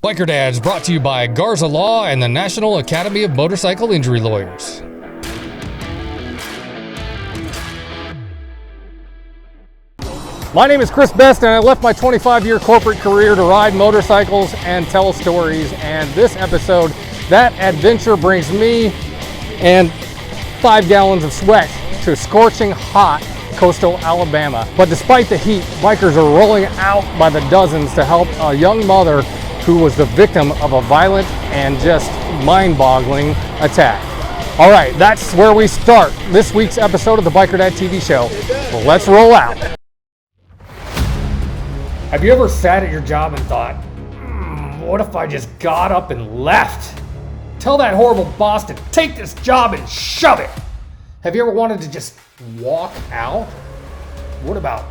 Biker Dads brought to you by Garza Law and the National Academy of Motorcycle Injury Lawyers. My name is Chris Best, and I left my 25-year corporate career to ride motorcycles and tell stories. And this episode, that adventure brings me and 5 gallons of sweat to scorching hot coastal Alabama. But despite the heat, bikers are rolling out by the dozens to help a young mother who was the victim of a violent and just mind-boggling attack. All right, that's where we start this week's episode of the Biker Dad TV show. Well, let's roll out. Have you ever sat at your job and thought, what if I just got up and left? Tell that horrible boss to take this job and shove it. Have you ever wanted to just walk out? What about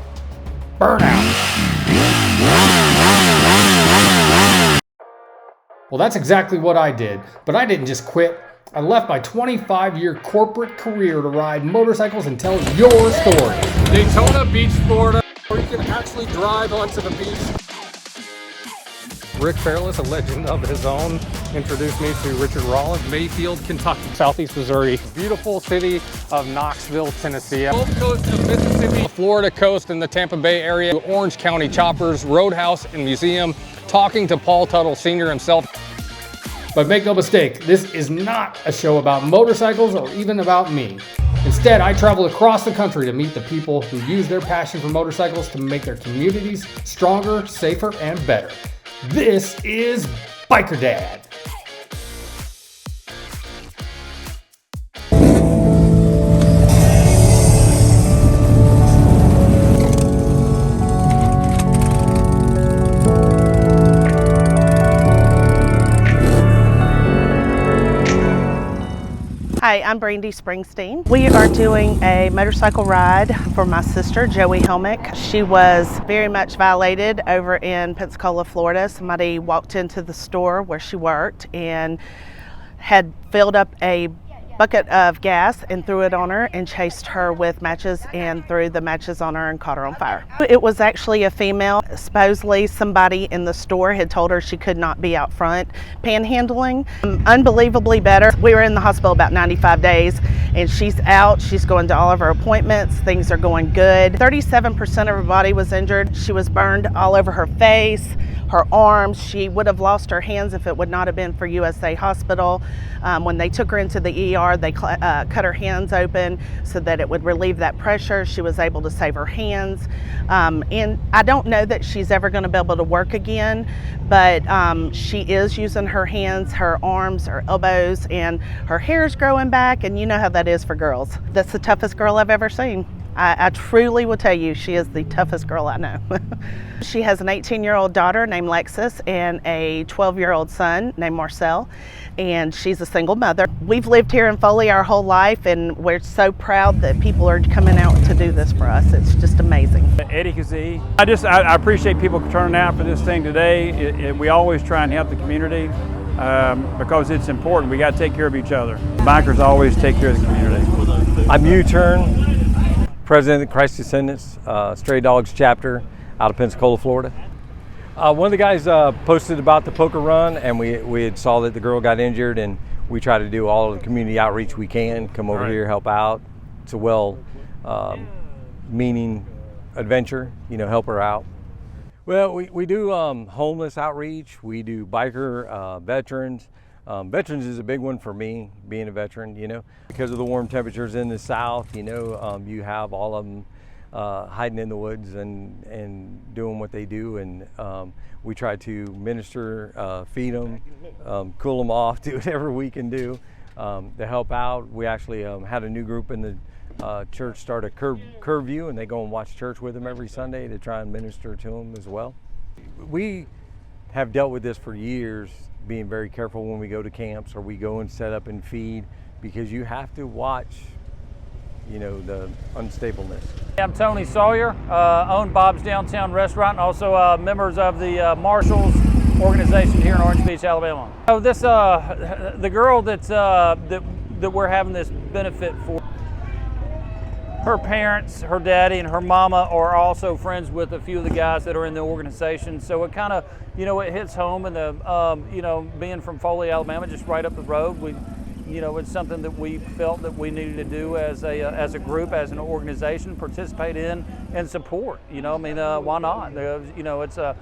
burnout? Well, that's exactly what I did, but I didn't just quit. I left my 25-year corporate career to ride motorcycles and tell your story. Daytona Beach, Florida, where you can actually drive onto the beach. Rick Fairless, a legend of his own, introduced me to Richard Rollins, Mayfield, Kentucky, Southeast Missouri, beautiful city of Knoxville, Tennessee, Gulf Coast of Mississippi, Florida coast and the Tampa Bay area, Orange County Choppers, Roadhouse and Museum, talking to Paul Tuttle Sr. himself. But make no mistake, this is not a show about motorcycles or even about me. Instead, I travel across the country to meet the people who use their passion for motorcycles to make their communities stronger, safer, and better. This is Biker Dad. Hi, I'm Brandy Springsteen. We are doing a motorcycle ride for my sister, Joey Helmick. She was very much violated over in Pensacola, Florida. Somebody walked into the store where she worked and had filled up a bucket of gas and threw it on her and chased her with matches and threw the matches on her and caught her on fire. It was actually a female. Supposedly somebody in the store had told her she could not be out front panhandling. Unbelievably better. We were in the hospital about 95 days and she's out. She's going to all of her appointments. Things are going good. 37% of her body was injured. She was burned all over her face, her arms. She would have lost her hands if it would not have been for USA Hospital. When they took her into the ER, they cut her hands open so that it would relieve that pressure. She was able to save her hands. And I don't know that she's ever going to be able to work again, but she is using her hands, her arms, her elbows, and her hair's growing back, and you know how that is for girls. That's the toughest girl I've ever seen. I truly will tell you, she is the toughest girl I know. She has an 18-year-old daughter named Lexus and a 12-year-old son named Marcel, and she's a single mother. We've lived here in Foley our whole life, and we're so proud that people are coming out to do this for us. It's just amazing. Eddie Kazee. I appreciate people turning out for this thing today. We always try and help the community because it's important. We got to take care of each other. Bikers always take care of the community. I'm U-Turn, President of the Christ Descendants Stray Dogs Chapter out of Pensacola, Florida. One of the guys posted about the poker run, and we had saw that the girl got injured, and we try to do all of the community outreach we can, come over here, help out. It's a well-meaning adventure, help her out. Well, we do homeless outreach, we do biker, veterans. Veterans is a big one for me, being a veteran, because of the warm temperatures in the South, you have all of them hiding in the woods and doing what they do, and we try to minister, feed them, cool them off, do whatever we can do to help out. We actually had a new group in the church start a curb view, and they go and watch church with them every Sunday to try and minister to them as well. We have dealt with this for years, being very careful when we go to camps or we go and set up and feed, because you have to watch the unstableness. I'm Tony Sawyer, own Bob's Downtown Restaurant, and also members of the Marshals organization here in Orange Beach, Alabama. So this, the girl that we're having this benefit for, her parents, her daddy, and her mama are also friends with a few of the guys that are in the organization. So it kind of, you know, it hits home. And you know, being from Foley, Alabama, just right up the road, you know, it's something that we felt that we needed to do as a group, as an organization, participate in and support. You know, I mean, why not? You know, it's a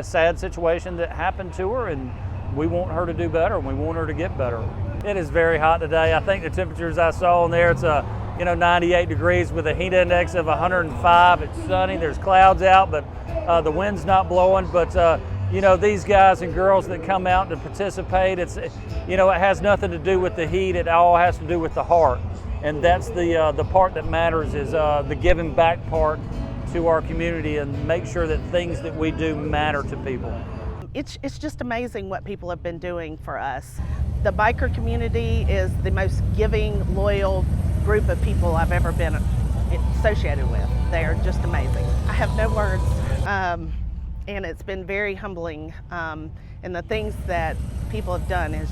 sad situation that happened to her, and we want her to do better, and we want her to get better. It is very hot today. I think the temperatures I saw in there, it's you know, 98 degrees with a heat index of 105. It's sunny, there's clouds out, but the wind's not blowing. But you know, these guys and girls that come out to participate, it's, you know, it has nothing to do with the heat. It all has to do with the heart. And that's the part that matters, is the giving back part to our community, and make sure that things that we do matter to people. It's just amazing what people have been doing for us. The biker community is the most giving, loyal group of people I've ever been associated with. They are just amazing. I have no words, and it's been very humbling. And the things that people have done is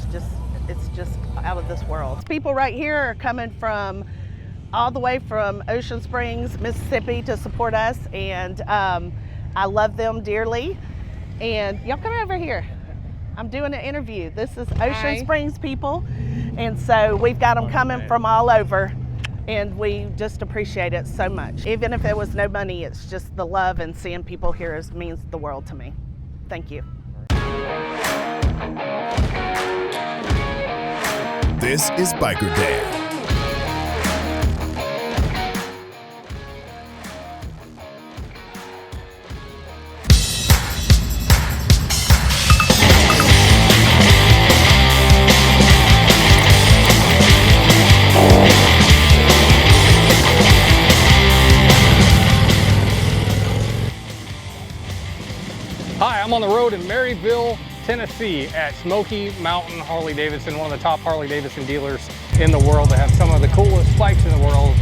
it's just out of this world. People right here are coming from all the way from Ocean Springs, Mississippi, to support us, and I love them dearly. And y'all come over here. I'm doing an interview. This is Ocean Springs people, and so we've got them coming from all over, and we just appreciate it so much. Even if there was no money, it's just the love, and seeing people here means the world to me. Thank you. This is Biker Day. Hi, I'm on the road in Maryville, Tennessee at Smoky Mountain Harley Davidson, one of the top Harley Davidson dealers in the world. They have some of the coolest bikes in the world.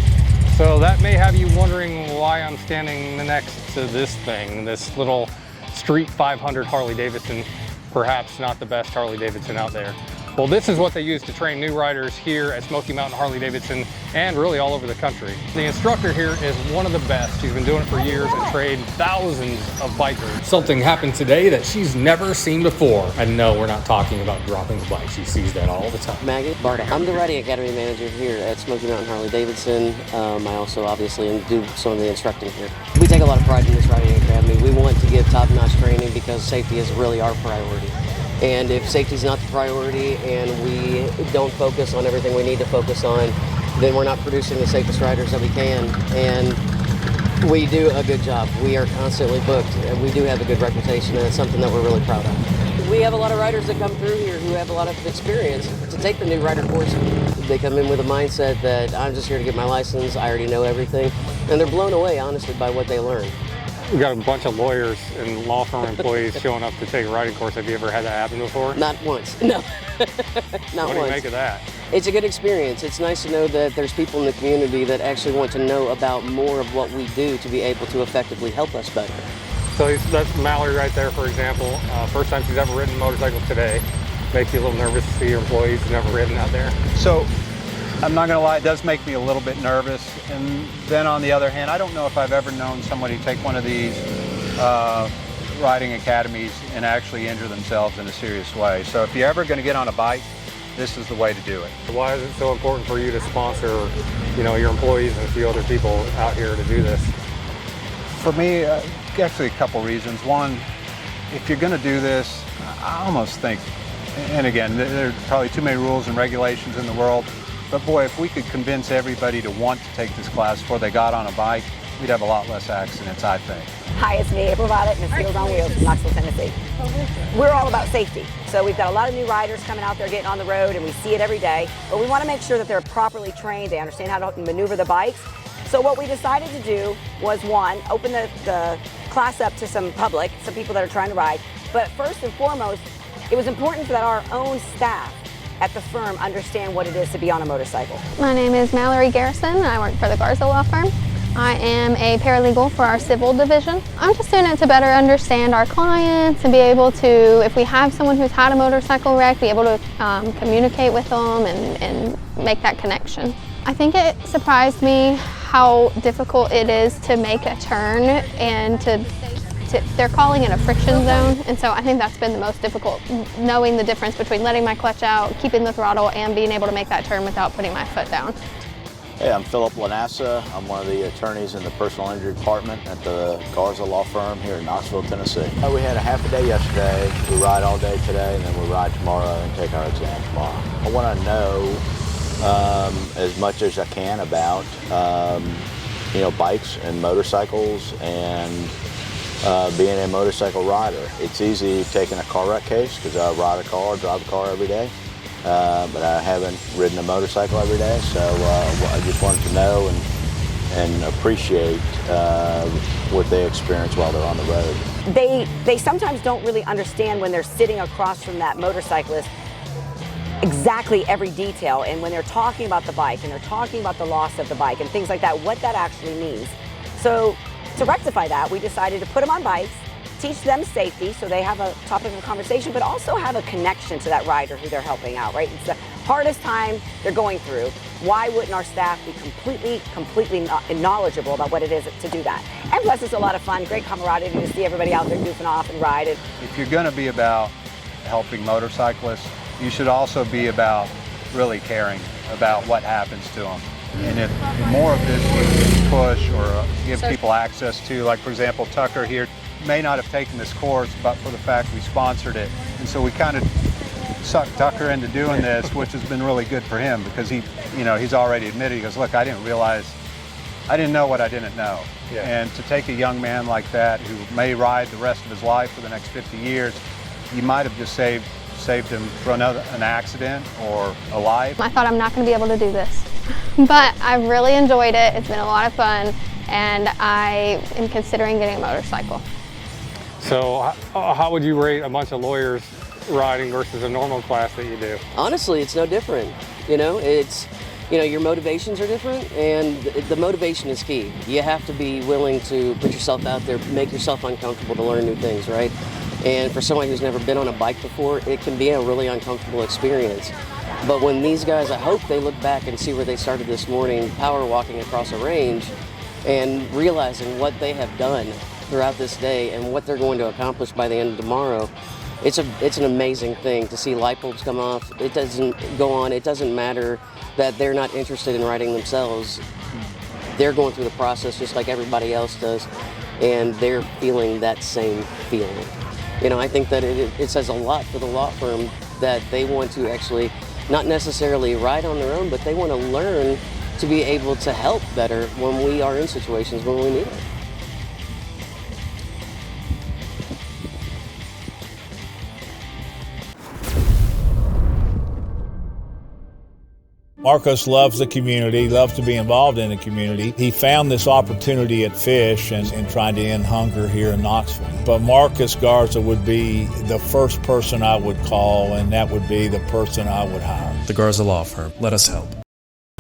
So that may have you wondering why I'm standing next to this thing, this little Street 500 Harley Davidson, perhaps not the best Harley Davidson out there. Well, this is what they use to train new riders here at Smoky Mountain Harley Davidson and really all over the country. The instructor here is one of the best. She's been doing it for years and trained thousands of bikers. Something happened today that she's never seen before. And no, we're not talking about dropping the bike. She sees that all the time. Maggie Barta. I'm the Riding Academy manager here at Smoky Mountain Harley Davidson. I also obviously do some of the instructing here. We take a lot of pride in this Riding Academy. We want to give top-notch training because safety is really our priority. And if safety is not the priority and we don't focus on everything we need to focus on, then we're not producing the safest riders that we can. And we do a good job. We are constantly booked, and we do have a good reputation, and it's something that we're really proud of. We have a lot of riders that come through here who have a lot of experience to take the new rider course. They come in with a mindset that I'm just here to get my license, I already know everything, and they're blown away, honestly, by what they learn. We got a bunch of lawyers and law firm employees showing up to take a riding course. Have you ever had that happen before? Not once, no. Not once. What do you make of that? It's a good experience. It's nice to know that there's people in the community that actually want to know about more of what we do to be able to effectively help us better. So that's Mallory right there, for example. First time she's ever ridden a motorcycle today. Makes you a little nervous to see your employees who've never ridden out there. So, I'm not going to lie, it does make me a little bit nervous. And then on the other hand, I don't know if I've ever known somebody take one of these riding academies and actually injure themselves in a serious way. So if you're ever going to get on a bike, this is the way to do it. Why is it so important for you to sponsor, you know, your employees and a few other people out here to do this? For me, actually a couple reasons. One, if you're going to do this, I almost think, and again, there are probably too many rules and regulations in the world, but boy, if we could convince everybody to want to take this class before they got on a bike, we'd have a lot less accidents, I think. Hi, it's me, April Violet, Miss Heels on Wheels from Knoxville, Tennessee. We're all about safety. So we've got a lot of new riders coming out there getting on the road, and we see it every day. But we want to make sure that they're properly trained, they understand how to maneuver the bikes. So what we decided to do was, one, open the class up to some public, some people that are trying to ride. But first and foremost, it was important that our own staff at the firm understand what it is to be on a motorcycle. My name is Mallory Garrison, and I work for the Garza Law Firm. I am a paralegal for our civil division. I'm just doing it to better understand our clients and be able to, if we have someone who's had a motorcycle wreck, be able to communicate with them and make that connection. I think it surprised me how difficult it is to make a turn and they're calling it a friction zone, and so I think that's been the most difficult, knowing the difference between letting my clutch out, keeping the throttle, and being able to make that turn without putting my foot down. Hey, I'm Philip Lanassa. I'm one of the attorneys in the personal injury department at the Garza Law Firm here in Knoxville, Tennessee. We had a half a day yesterday. We ride all day today, and then we ride tomorrow and take our exam tomorrow. I want to know as much as I can about bikes and motorcycles and being a motorcycle rider. It's easy taking a car wreck case because I ride a car, drive a car every day, but I haven't ridden a motorcycle every day, so I just wanted to know and appreciate what they experience while they're on the road. They sometimes don't really understand when they're sitting across from that motorcyclist exactly every detail, and when they're talking about the bike and they're talking about the loss of the bike and things like that, what that actually means. So to rectify that, we decided to put them on bikes, teach them safety so they have a topic of conversation, but also have a connection to that rider who they're helping out, right? It's the hardest time they're going through. Why wouldn't our staff be completely knowledgeable about what it is to do that? And plus it's a lot of fun, great camaraderie to see everybody out there goofing off and riding. If you're going to be about helping motorcyclists, you should also be about really caring about what happens to them. And if more of this you can push or give people access to, like for example, Tucker here may not have taken this course, but for the fact we sponsored it. And so we kind of sucked Tucker into doing this, which has been really good for him because he's already admitted, he goes, look, I didn't know what I didn't know. Yeah. And to take a young man like that who may ride the rest of his life for the next 50 years, you might have just saved him from an accident or a life. I thought I'm not going to be able to do this, but I've really enjoyed it. It's been a lot of fun, and I am considering getting a motorcycle. So how would you rate a bunch of lawyers riding versus a normal class that you do? Honestly, it's no different. Your motivations are different, and the motivation is key. You have to be willing to put yourself out there, make yourself uncomfortable to learn new things, right? And for someone who's never been on a bike before, it can be a really uncomfortable experience. But when these guys, I hope they look back and see where they started this morning, power walking across a range, and realizing what they have done throughout this day and what they're going to accomplish by the end of tomorrow. It's an amazing thing to see light bulbs come off. It doesn't go on. It doesn't matter that they're not interested in riding themselves. They're going through the process just like everybody else does, and they're feeling that same feeling. I think that it says a lot for the law firm that they want to actually not necessarily ride on their own, but they want to learn to be able to help better when we are in situations when we need it. Marcos loves the community, loves to be involved in the community. He found this opportunity at Fish and trying to end hunger here in Knoxville. But Marcos Garza would be the first person I would call, and that would be the person I would hire. The Garza Law Firm. Let us help.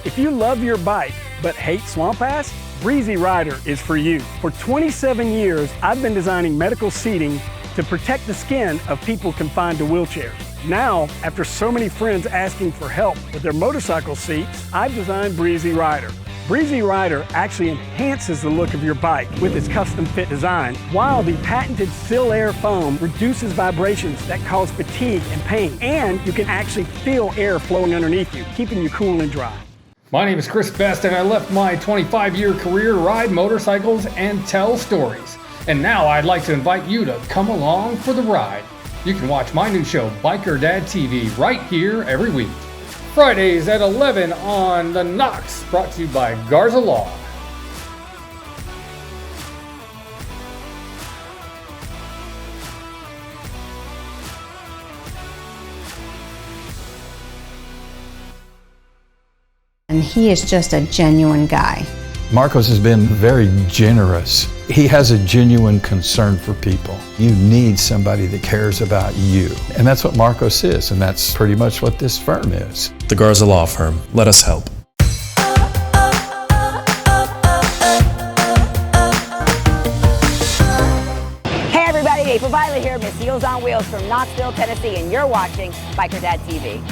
If you love your bike but hate swamp ass, Breezy Rider is for you. For 27 years, I've been designing medical seating to protect the skin of people confined to wheelchairs. Now, after so many friends asking for help with their motorcycle seats, I've designed Breezy Rider. Breezy Rider actually enhances the look of your bike with its custom fit design, while the patented Still Air foam reduces vibrations that cause fatigue and pain, and you can actually feel air flowing underneath you, keeping you cool and dry. My name is Chris Best, and I left my 25-year career to ride motorcycles and tell stories. And now I'd like to invite you to come along for the ride. You can watch my new show, Biker Dad TV, right here every week. Fridays at 11 on The Knox, brought to you by Garza Law. And he is just a genuine guy. Marcos has been very generous. He has a genuine concern for people. You need somebody that cares about you. And that's what Marcos is, and that's pretty much what this firm is. The Garza Law Firm. Let us help. Hey everybody, April Violet here, Miss Heels on Wheels from Knoxville, Tennessee, and you're watching Biker Dad TV.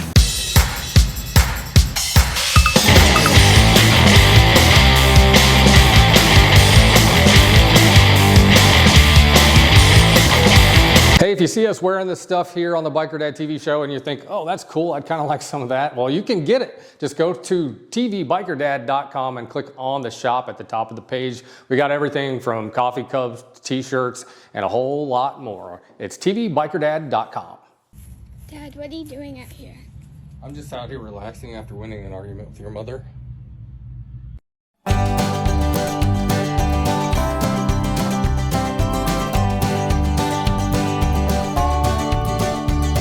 Hey, if you see us wearing this stuff here on the Biker Dad TV show and you think, oh, that's cool, I'd kind of like some of that. Well, you can get it. Just go to tvbikerdad.com and click on the shop at the top of the page. We got everything from coffee cups, t-shirts, and a whole lot more. It's tvbikerdad.com. Dad, what are you doing out here? I'm just out here relaxing after winning an argument with your mother.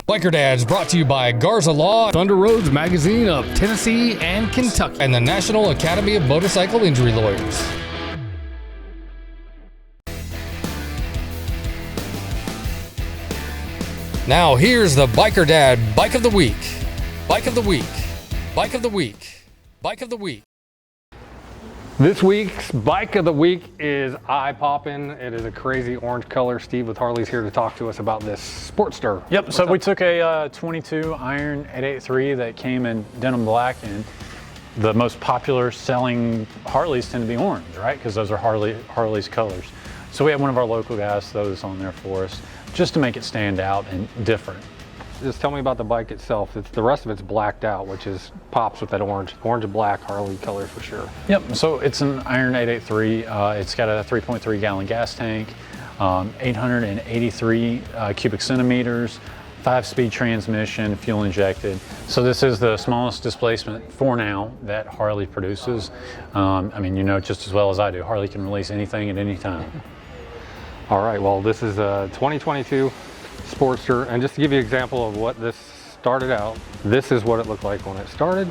Biker Dads brought to you by Garza Law, Thunder Roads Magazine of Tennessee and Kentucky, and the National Academy of Motorcycle Injury Lawyers. Now here's the Biker Dad Bike of the Week. Bike of the Week. Bike of the Week. Bike of the Week. This week's Bike of the Week is eye-popping. It is a crazy orange color. Steve with Harley's here to talk to us about this Sportster. Yep, so we took a 22 Iron 883 that came in denim black, and the most popular selling Harleys tend to be orange, right? Because those are Harley's colors. So we had one of our local guys throw this on there for us, just to make it stand out and different. Just tell me about the bike itself. The rest of it's blacked out, which is pops with that orange and black Harley color for sure. Yep, so it's an Iron 883. It's got a 3.3 gallon gas tank, 883 cubic centimeters, 5-speed transmission, fuel injected. So this is the smallest displacement for now that Harley produces. I mean, you know just as well as I do, Harley can release anything at any time. All right, well, this is a 2022 Sportster, and just to give you an example of what this started out, this is what it looked like when it started,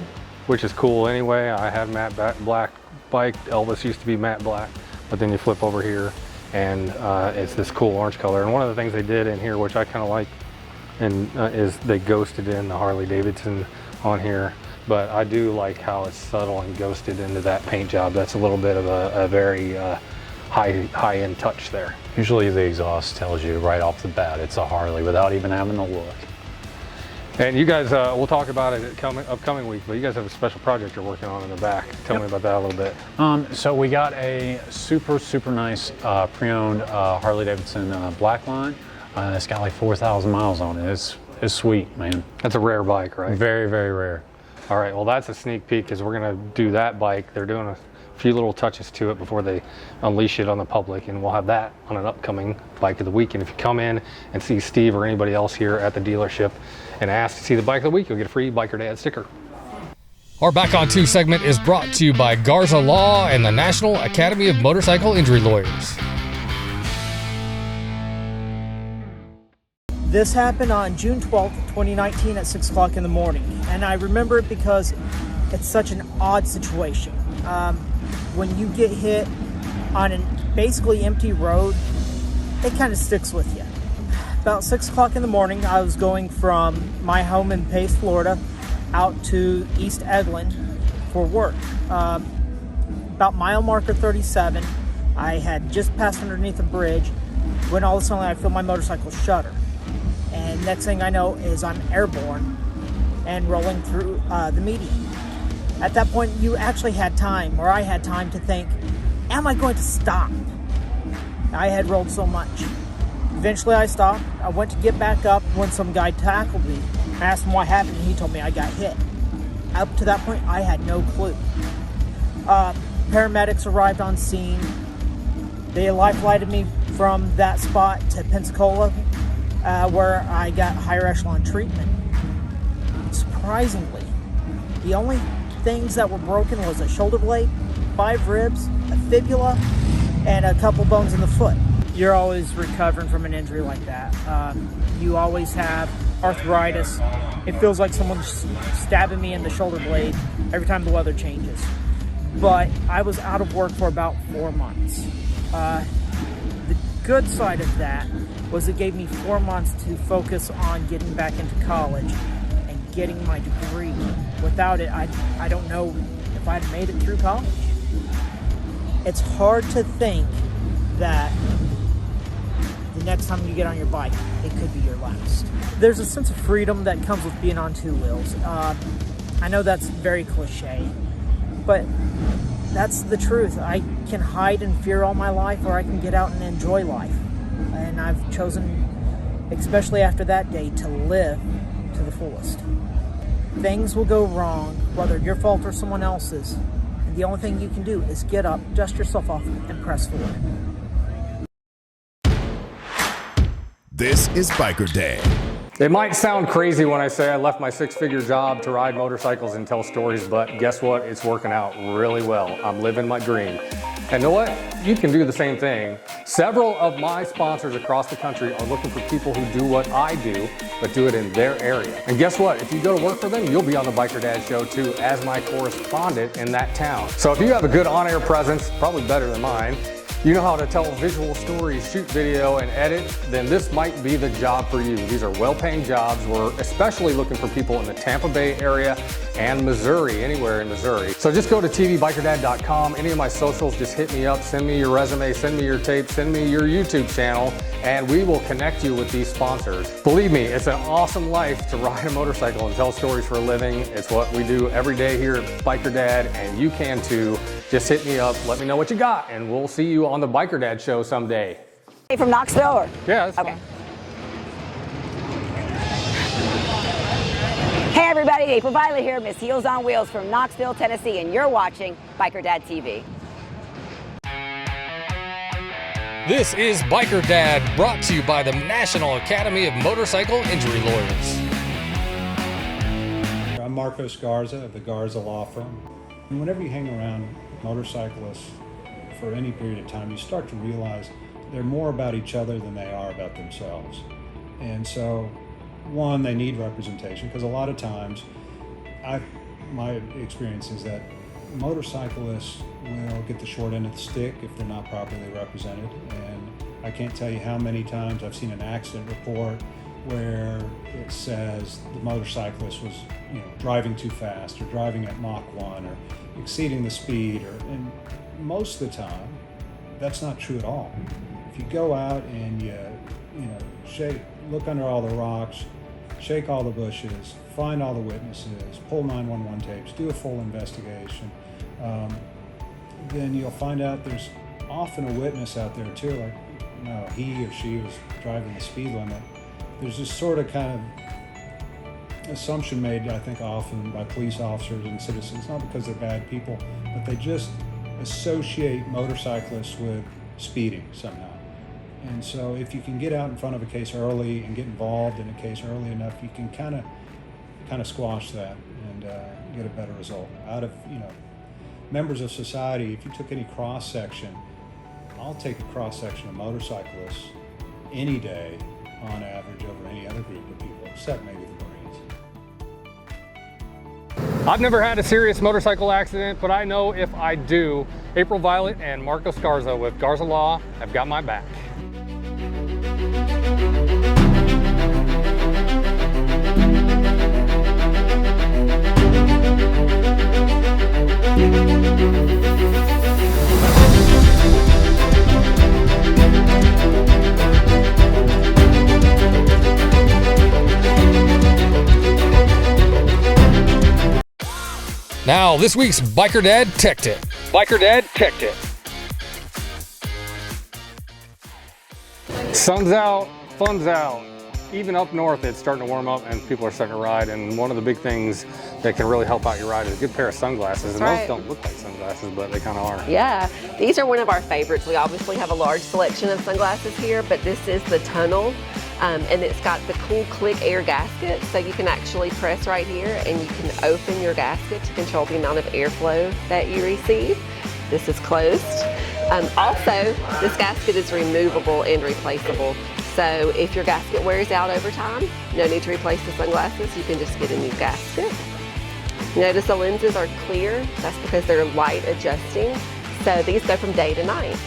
which is cool anyway. I have matte black bike. Elvis used to be matte black, but then you flip over here and it's this cool orange color. And one of the things they did in here, which I kind of like, and is they ghosted in the Harley Davidson on here, but I do like how it's subtle and ghosted into that paint job. That's a little bit of a very high-end touch there. Usually the exhaust tells you right off the bat it's a Harley without even having to look. And you guys, we'll talk about it upcoming week, but you guys have a special project you're working on in the back. Tell me about that a little bit. So we got a super nice pre-owned Harley Davidson black line. It's got like 4,000 miles on it. It's sweet, man. That's a rare bike, right? Very rare. All right, well that's a sneak peek because we're gonna do that bike. They're doing a few little touches to it before they unleash it on the public, and we'll have that on an upcoming Bike of the Week. And if you come in and see Steve or anybody else here at the dealership and ask to see the Bike of the Week, you'll get a free Biker Dad sticker. Our Back on 2 segment is brought to you by Garza Law and the National Academy of Motorcycle Injury Lawyers. This happened on June 12th, 2019 at 6 o'clock in the morning, and I remember it because it's such an odd situation. When you get hit on a basically empty road, it kind of sticks with you. About 6 o'clock in the morning, I was going from my home in Pace, Florida, out to East Eglin for work. About mile marker 37, I had just passed underneath a bridge when all of a sudden I feel my motorcycle shudder. And next thing I know is I'm airborne and rolling through the median. At that point, you actually had time, or I had time to think, am I going to stop? I had rolled so much. Eventually I stopped. I went to get back up when some guy tackled me. I asked him what happened, and he told me I got hit. Up to that point, I had no clue. Paramedics arrived on scene. They life-flighted me from that spot to Pensacola, where I got higher echelon treatment. Surprisingly, the only things that were broken was a shoulder blade, 5 ribs, a fibula, and a couple bones in the foot. You're always recovering from an injury like that. You always have arthritis. It feels like someone's stabbing me in the shoulder blade every time the weather changes. But I was out of work for about 4 months. The good side of that was it gave me 4 months to focus on getting back into college and getting my degree. Without it, I don't know if I'd made it through college. It's hard to think that the next time you get on your bike, it could be your last. There's a sense of freedom that comes with being on 2 wheels. I know that's very cliche, but that's the truth. I can hide in fear all my life, or I can get out and enjoy life. And I've chosen especially after that day, to live to the fullest. Things will go wrong, whether your fault or someone else's, and the only thing you can do is get up, dust yourself off, and press forward. This is Biker Dad. It might sound crazy when I say I left my six-figure job to ride motorcycles and tell stories, but guess what? It's working out really well. I'm living my dream. And you know what? You can do the same thing. Several of my sponsors across the country are looking for people who do what I do, but do it in their area. And guess what? If you go to work for them, you'll be on the Biker Dad show too as my correspondent in that town. So if you have a good on-air presence, probably better than mine, you know how to tell visual stories, shoot video, and edit, then this might be the job for you. These are well-paying jobs. We're especially looking for people in the Tampa Bay area and Missouri, anywhere in Missouri. So just go to tvbikerdad.com. Any of my socials, just hit me up, send me your resume, send me your tape, send me your YouTube channel, and we will connect you with these sponsors. Believe me, it's an awesome life to ride a motorcycle and tell stories for a living. It's what we do every day here at Biker Dad, and you can too. Just hit me up, let me know what you got, and we'll see you on the Biker Dad show someday. Hey, from Knoxville? Or? Yeah, that's okay. Hey everybody, April Violet here, Miss Heels on Wheels from Knoxville, Tennessee, and you're watching Biker Dad TV. This is Biker Dad, brought to you by the National Academy of Motorcycle Injury Lawyers. I'm Marcos Garza of the Garza Law Firm. And whenever you hang around motorcyclists for any period of time, you start to realize they're more about each other than they are about themselves. And so, one, they need representation, because a lot of times, my experience is that motorcyclists will get the short end of the stick if they're not properly represented. And I can't tell you how many times I've seen an accident report where it says the motorcyclist was, driving too fast or driving at Mach 1 or exceeding the speed, and most of the time that's not true at all. If you go out and you look under all the rocks, shake all the bushes, find all the witnesses, pull 911 tapes, do a full investigation, then you'll find out there's often a witness out there too, like he or she was driving the speed limit. There's this sort of kind of assumption made, I think, often by police officers and citizens, not because they're bad people, but they just associate motorcyclists with speeding somehow. And so if you can get out in front of a case early and get involved in a case early enough, you can kind of squash that and get a better result. Out of members of society, if you took any cross-section, I'll take a cross-section of motorcyclists any day on average over any other group of people, except maybe the Marines. I've never had a serious motorcycle accident, but I know if I do, April Violet and Marcos Garza with Garza Law have got my back. Now, this week's Biker Dad Tech Tip. Biker Dad Tech Tip. Sun's out, fun's out. Even up north, it's starting to warm up and people are starting to ride. And one of the big things that can really help out your ride is a good pair of sunglasses. And those don't look like sunglasses, but they kind of are. Yeah, these are one of our favorites. We obviously have a large selection of sunglasses here, but this is the Tunnel. And it's got the cool click air gasket, so you can actually press right here and you can open your gasket to control the amount of airflow that you receive. This is closed. Also, this gasket is removable and replaceable. So if your gasket wears out over time, no need to replace the sunglasses, you can just get a new gasket. Notice the lenses are clear. That's because they're light adjusting. So these go from day to night.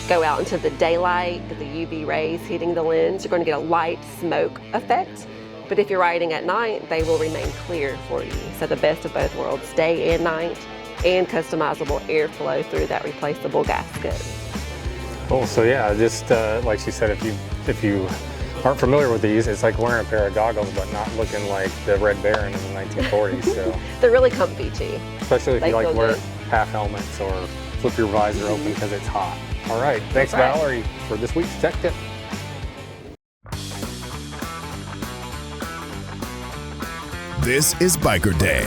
Go out into the daylight, get the UV rays hitting the lens, you're going to get a light smoke effect. But if you're riding at night, they will remain clear for you. So the best of both worlds, day and night, and customizable airflow through that replaceable gasket. Cool, so yeah, just like she said, if you aren't familiar with these, it's like wearing a pair of goggles, but not looking like the Red Baron in the 1940s. So they're really comfy too. Especially if you like wear half helmets or flip your visor open because it's hot. All right, thanks Valerie for this week's Tech Tip. This is Biker Dad.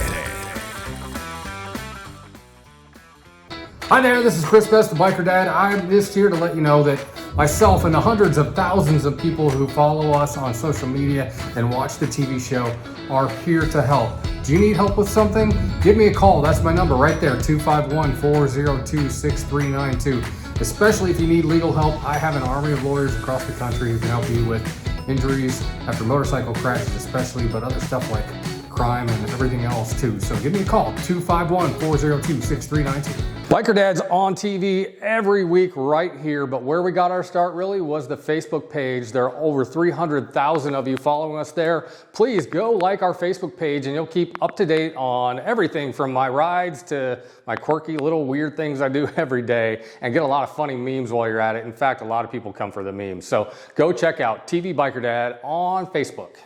Hi there, this is Chris Best, the Biker Dad. I'm just here to let you know that myself and the hundreds of thousands of people who follow us on social media and watch the TV show are here to help. Do you need help with something? Give me a call. That's my number right there, 251-402-6392. Especially if you need legal help, I have an army of lawyers across the country who can help you with injuries after motorcycle crashes especially, but other stuff like crime and everything else too. So give me a call, 251-402-6392. Biker Dad's on TV every week right here, but where we got our start really was the Facebook page. There are over 300,000 of you following us there. Please go like our Facebook page and you'll keep up to date on everything from my rides to my quirky little weird things I do every day, and get a lot of funny memes while you're at it. In fact, a lot of people come for the memes. So go check out TV Biker Dad on Facebook.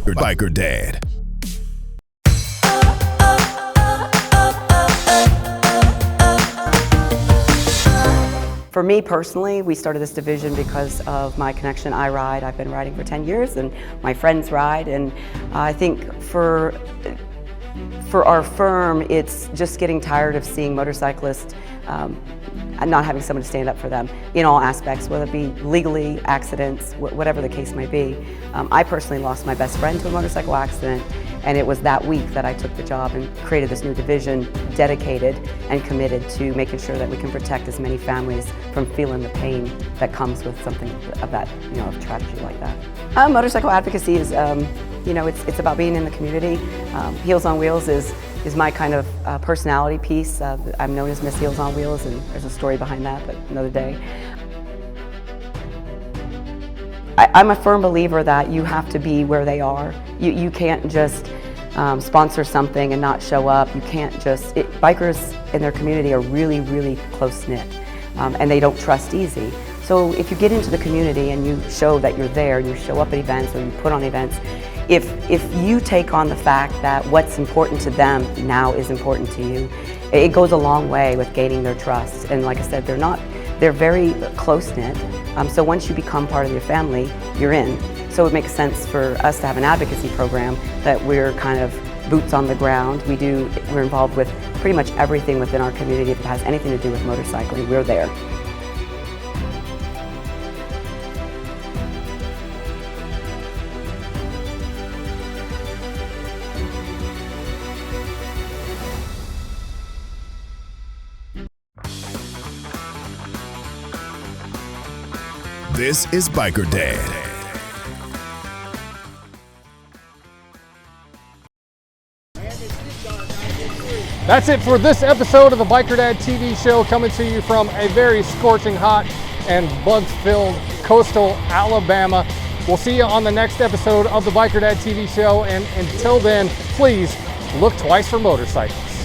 Biker Dad. For me personally, we started this division because of my connection. I ride. I've been riding for 10 years, and my friends ride. And I think for our firm, it's just getting tired of seeing motorcyclists and not having someone to stand up for them in all aspects, whether it be legally, accidents, whatever the case may be. I personally lost my best friend to a motorcycle accident, and it was that week that I took the job and created this new division dedicated and committed to making sure that we can protect as many families from feeling the pain that comes with something of that, of tragedy like that. Motorcycle advocacy is, it's about being in the community. Heels on Wheels is my kind of personality piece. I'm known as Miss Heels on Wheels, and there's a story behind that, but another day. I'm a firm believer that you have to be where they are. You can't just sponsor something and not show up. You can't just, bikers in their community are really, really close-knit, and they don't trust easy. So if you get into the community and you show that you're there, and you show up at events or you put on events, if you take on the fact that what's important to them now is important to you, it goes a long way with gaining their trust. And like I said, they're very close-knit. So once you become part of their family, you're in. So it makes sense for us to have an advocacy program that we're kind of boots on the ground. We're involved with pretty much everything within our community that has anything to do with motorcycling. We're there. This is Biker Dad. That's it for this episode of the Biker Dad TV show, coming to you from a very scorching hot and bug-filled coastal Alabama. We'll see you on the next episode of the Biker Dad TV show, and until then, please look twice for motorcycles.